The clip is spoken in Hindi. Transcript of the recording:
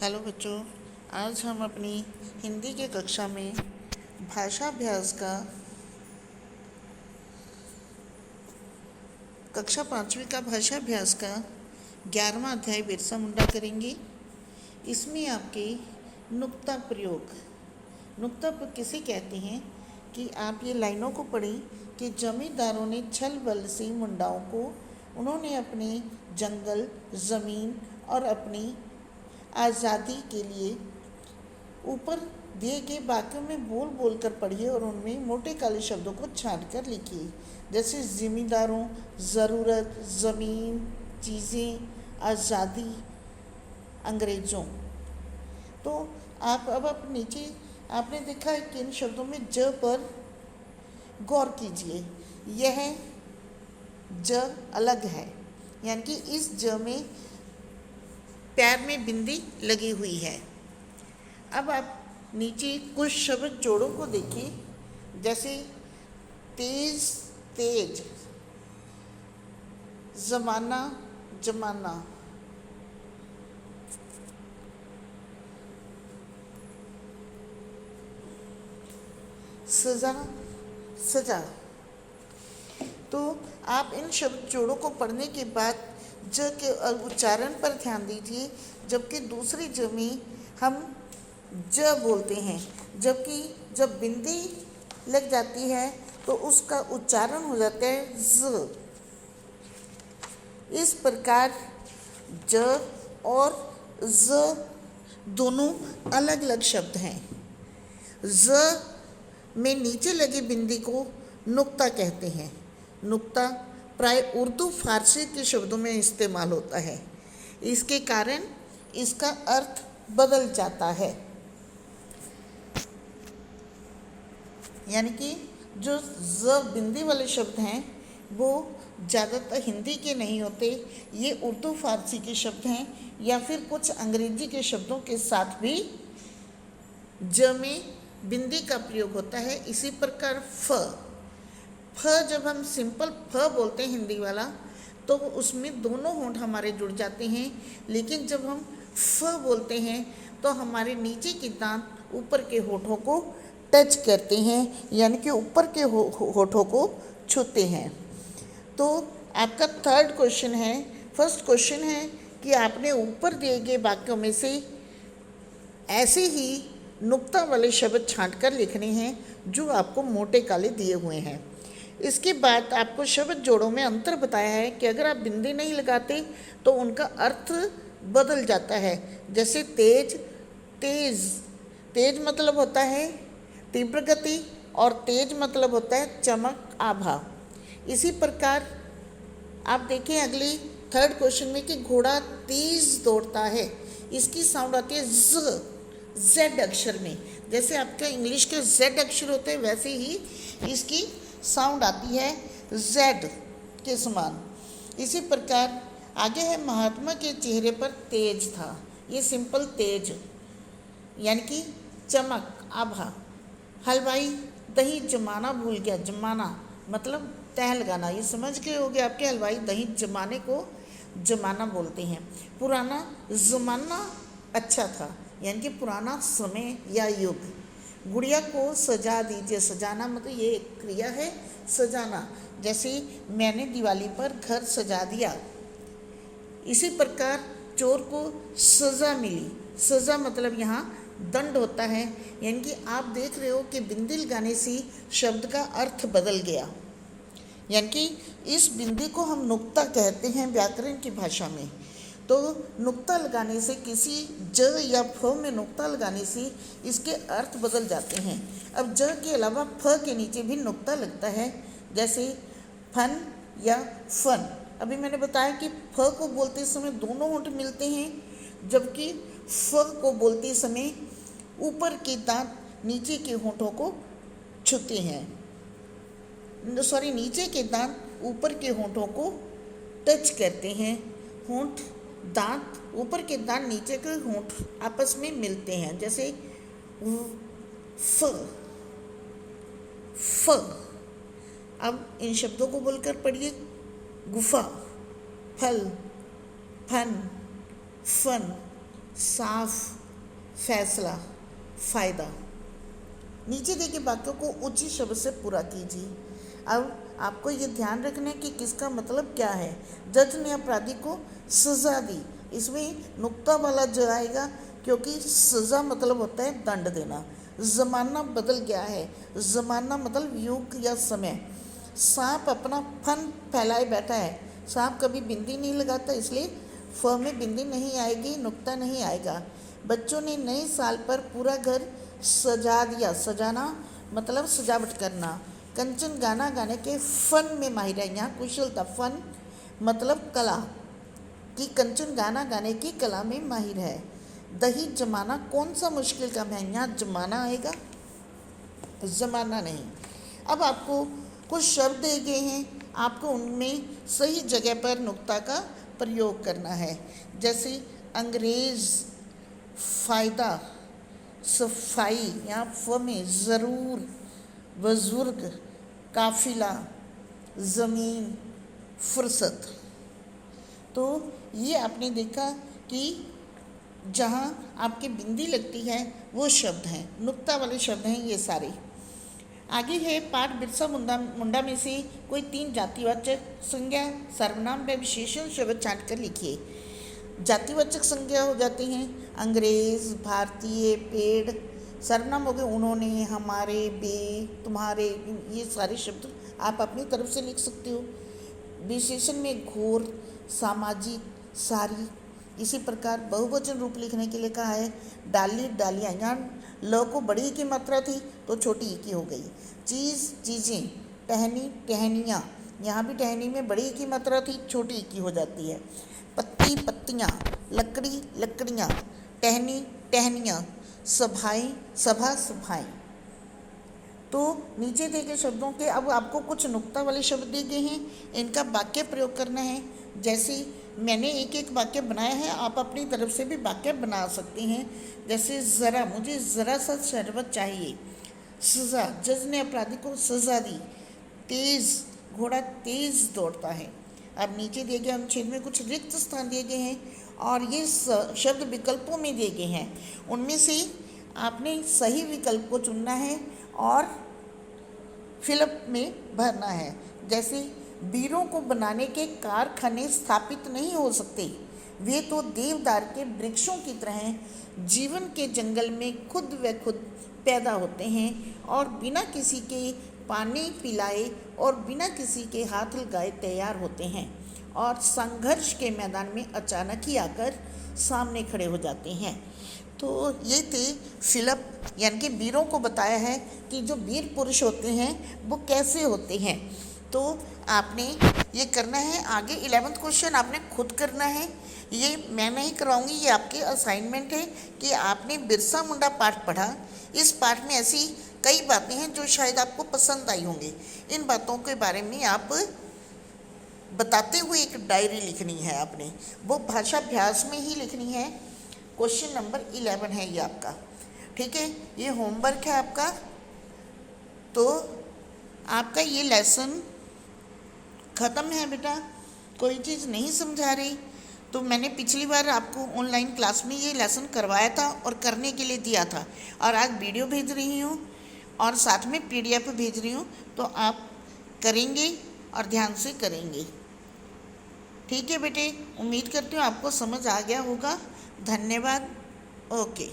हेलो बच्चों, आज हम अपनी हिंदी के कक्षा में भाषाभ्यास का कक्षा 5वीं का भाषाभ्यास का 11वां अध्याय बिरसा मुंडा करेंगे। इसमें आपके नुक्ता प्रयोग किसे कहते हैं कि आप ये लाइनों को पढ़ें कि जमींदारों ने छल बल से मुंडाओं को उन्होंने अपने जंगल, ज़मीन और अपनी आज़ादी के लिए ऊपर दिए गए वाक्यों में बोल बोल कर पढ़िए और उनमें मोटे काले शब्दों को छांट कर लिखिए। जैसे ज़मींदारों, ज़रूरत, ज़मीन, चीज़ें, आज़ादी, अंग्रेज़ों। तो अब नीचे आपने देखा है कि इन शब्दों में ज पर गौर कीजिए। यह ज अलग है, यानी कि इस ज में पैर में बिंदी लगी हुई है। अब आप नीचे कुछ शब्द जोड़ों को देखिए, जैसे तेज, तेज, ज़माना, जमाना, सजा, सजा। तो आप इन शब्द जोड़ों को पढ़ने के बाद ज के उच्चारण पर ध्यान दीजिए, जबकि दूसरी ज में हम ज बोलते हैं, जबकि जब बिंदी लग जाती है तो उसका उच्चारण हो जाता है ज। इस प्रकार ज और ज दोनों अलग अलग शब्द हैं। ज में नीचे लगी बिंदी को नुक्ता कहते हैं। नुक्ता प्राय उर्दू फारसी के शब्दों में इस्तेमाल होता है। इसके कारण इसका अर्थ बदल जाता है, यानी कि जो ज बिंदी वाले शब्द हैं वो ज़्यादातर हिंदी के नहीं होते, ये उर्दू फारसी के शब्द हैं या फिर कुछ अंग्रेजी के शब्दों के साथ भी ज में बिंदी का प्रयोग होता है। इसी प्रकार फ जब हम सिंपल फ बोलते हैं हिंदी वाला, तो उसमें दोनों होंठ हमारे जुड़ जाते हैं, लेकिन जब हम फ बोलते हैं तो हमारे नीचे के दांत ऊपर के होठों को टच करते हैं, यानी कि ऊपर के होठों को छूते हैं। तो आपका थर्ड क्वेश्चन है, फर्स्ट क्वेश्चन है कि आपने ऊपर दिए गए वाक्यों में से ऐसे ही नुक्ता वाले शब्द छांट कर लिखने हैं जो आपको मोटे काले दिए हुए हैं। इसके बाद आपको शब्द जोड़ों में अंतर बताया है कि अगर आप बिंदी नहीं लगाते तो उनका अर्थ बदल जाता है। जैसे तेज, तेज, तेज मतलब होता है तीव्र गति और तेज मतलब होता है चमक, आभा। इसी प्रकार आप देखें अगली थर्ड क्वेश्चन में कि घोड़ा तेज दौड़ता है, इसकी साउंड आती है ज, जेड अक्षर में। जैसे आपका इंग्लिश के जेड अक्षर होते हैं वैसे ही इसकी साउंड आती है जेड के समान। इसी प्रकार आगे है महात्मा के चेहरे पर तेज था, ये सिंपल तेज यानी कि चमक, आभा। हलवाई दही जमाना भूल गया, जमाना मतलब तहलगाना, ये समझ गए होंगे आपके हलवाई दही जमाने को जमाना बोलते हैं। पुराना ज़माना अच्छा था, यानी कि पुराना समय या युग। गुड़िया को सजा दीजिए, सजाना मतलब ये एक क्रिया है, सजाना। जैसे मैंने दिवाली पर घर सजा दिया। इसी प्रकार चोर को सज़ा मिली, सज़ा मतलब यहाँ दंड होता है, यानी कि आप देख रहे हो कि बिंदी लगाने से शब्द का अर्थ बदल गया, यानी कि इस बिंदी को हम नुक्ता कहते हैं व्याकरण की भाषा में। तो नुक्ता लगाने से, किसी ज या फ में नुक्ता लगाने से इसके अर्थ बदल जाते हैं। अब ज के अलावा फ के नीचे भी नुक्ता लगता है, जैसे फन या फन। अभी मैंने बताया कि फ को बोलते समय दोनों होंठ मिलते हैं, जबकि फ को बोलते समय ऊपर के दांत नीचे के होंठों को छूते हैं, नीचे के दांत ऊपर के होंठों को टच करते हैं। होंठ, दांत, ऊपर के दांत नीचे के होंठ आपस में मिलते हैं, जैसे फ, फ। अब इन शब्दों को बोलकर पढ़िए, गुफा, फल, फन, फन, साफ, फैसला, फायदा। नीचे दिए गए वाक्यों को उचित शब्द से पूरा कीजिए। अब आपको ये ध्यान रखना है कि किसका मतलब क्या है। जज ने अपराधी को सजा दी, इसमें नुक्ता वाला ज आएगा क्योंकि सजा मतलब होता है दंड देना। ज़माना बदल गया है, ज़माना मतलब युग या समय। सांप अपना फन फैलाए बैठा है, सांप कभी बिंदी नहीं लगाता, इसलिए फ में बिंदी नहीं आएगी, नुक्ता नहीं आएगा। बच्चों ने नए साल पर पूरा घर सजा दिया, सजाना मतलब सजावट करना। कंचन गाना गाने के फन में माहिर है, यहाँ कुशलता, फन मतलब कला, कि कंचन गाना गाने की कला में माहिर है। दही जमाना कौन सा मुश्किल काम है, यहाँ जमाना आएगा, जमाना नहीं। अब आपको कुछ शब्द दिए गए हैं, आपको उनमें सही जगह पर नुक्ता का प्रयोग करना है। जैसे अंग्रेज़, फ़ायदा, सफाई, यहाँ फ में ज़रूर, बुजुर्ग, काफिला, ज़मीन, फुर्सत। तो ये आपने देखा कि जहाँ आपकी बिंदी लगती है वो शब्द हैं, नुक्ता वाले शब्द हैं ये सारे। आगे है पाठ बिरसा मुंडा में से कोई 3 जातिवाचक संज्ञा, सर्वनाम व विशेषण शब्द छांट कर लिखिए। जातिवाचक संज्ञा हो जाती हैं अंग्रेज़, भारतीय, पेड़। सर्वनाम हो गए उन्होंने, हमारे, बे, तुम्हारे, ये सारे शब्द आप अपनी तरफ से लिख सकते हो। विशेषण में घोर, सामाजिक, सारी। इसी प्रकार बहुवचन रूप लिखने के लिए कहा है डाली, डालियाँ। यहाँ ल को बड़ी ई की मात्रा थी तो छोटी ई की हो गई। चीज़, चीज़ें, टहनी, टहनियाँ। यहाँ भी टहनी में बड़ी ई की मात्रा थी, छोटी ई की हो जाती है। पत्ती, पत्तियाँ, लकड़ी, लकड़ियाँ, टहनी, टहनियाँ, सभाएँ, सभा, सभाएँ। तो नीचे दिए गए शब्दों के अब आपको कुछ नुक्ता वाले शब्द दिए गए हैं, इनका वाक्य प्रयोग करना है। जैसे मैंने एक एक वाक्य बनाया है, आप अपनी तरफ से भी वाक्य बना सकते हैं। जैसे ज़रा, मुझे ज़रा सा शरबत चाहिए। सज़ा, जज ने अपराधी को सज़ा दी। तेज़, घोड़ा तेज़ दौड़ता है। अब नीचे दिए गए अनुच्छेद में कुछ रिक्त स्थान दिए गए हैं और ये शब्द विकल्पों में दिए गए हैं। उनमें से आपने सही विकल्प को चुनना है और फिलअप में भरना है। जैसे वीरों को बनाने के कारखाने स्थापित नहीं हो सकते, वे तो देवदार के वृक्षों की तरह जीवन के जंगल में खुद व खुद पैदा होते हैं और बिना किसी के पानी पिलाए और बिना किसी के हाथ लगाए तैयार होते हैं और संघर्ष के मैदान में अचानक ही आकर सामने खड़े हो जाते हैं। तो ये थे फिलअप, यानी कि वीरों को बताया है कि जो वीर पुरुष होते हैं वो कैसे होते हैं। तो आपने ये करना है। आगे 11th क्वेश्चन आपने खुद करना है, ये मैं नहीं करवाऊंगी, ये आपके असाइनमेंट है कि आपने बिरसा मुंडा पाठ पढ़ा। इस पाठ में ऐसी कई बातें हैं जो शायद आपको पसंद आई होंगी। इन बातों के बारे में आप बताते हुए एक डायरी लिखनी है आपने, वो भाषाभ्यास में ही लिखनी है। क्वेश्चन नंबर 11 है ये आपका, ठीक है। ये होमवर्क है आपका। तो आपका ये लेसन ख़त्म है बेटा। कोई चीज़ नहीं समझा रही तो मैंने पिछली बार आपको ऑनलाइन क्लास में ये लेसन करवाया था और करने के लिए दिया था, और आज वीडियो भेज रही हूँ और साथ में PDF भेज रही हूँ, तो आप करेंगे और ध्यान से करेंगे। ठीक है बेटे, उम्मीद करती हूँ आपको समझ आ गया होगा। धन्यवाद। ओके।